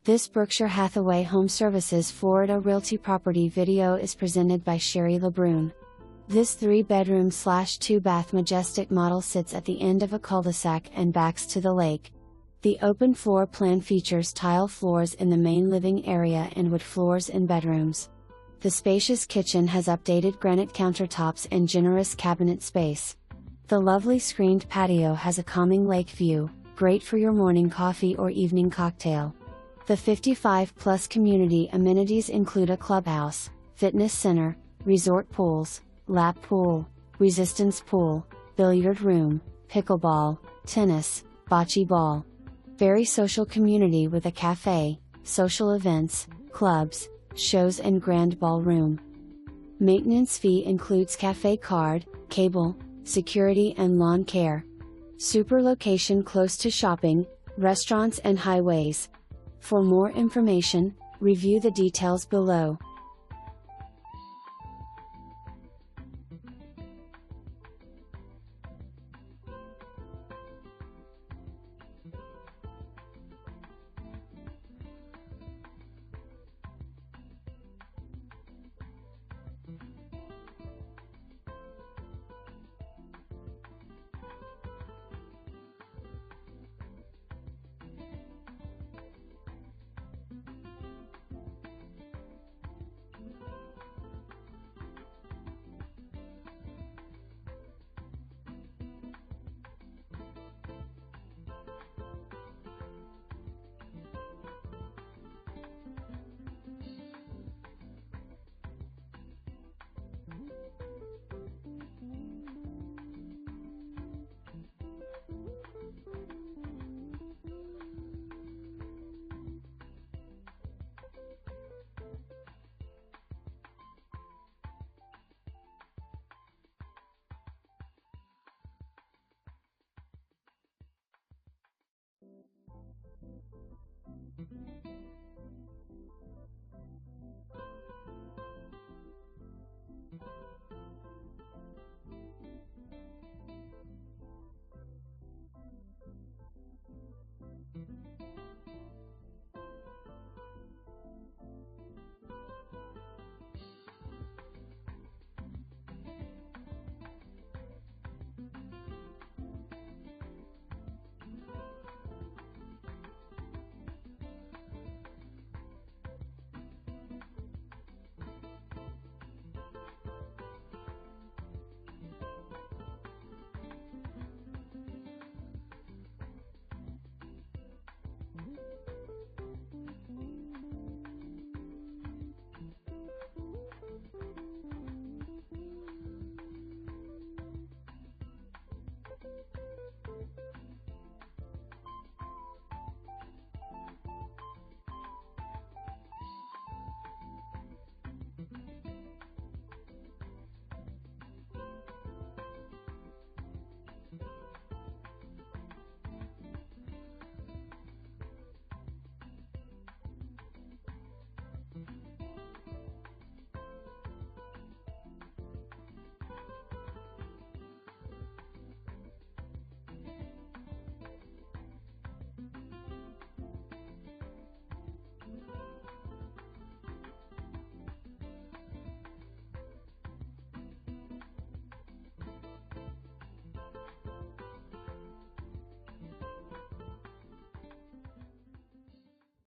This Berkshire Hathaway HomeServices Florida Realty property video is presented by Sherry LeBrun. This 3-bedroom/2-bath Majestic model sits at the end of a cul-de-sac and backs to the lake. The open floor plan features tile floors in the main living area and wood floors in bedrooms. The spacious kitchen has updated granite countertops and generous cabinet space. The lovely screened patio has a calming lake view, great for your morning coffee or evening cocktail. The 55-plus community amenities include a clubhouse, fitness center, resort pools, lap pool, resistance pool, billiard room, pickleball, tennis, bocce ball. Very social community with a cafe, social events, clubs, shows and grand ballroom. Maintenance fee includes cafe card, cable, security and lawn care. Super location close to shopping, restaurants and highways. For more information, review the details below.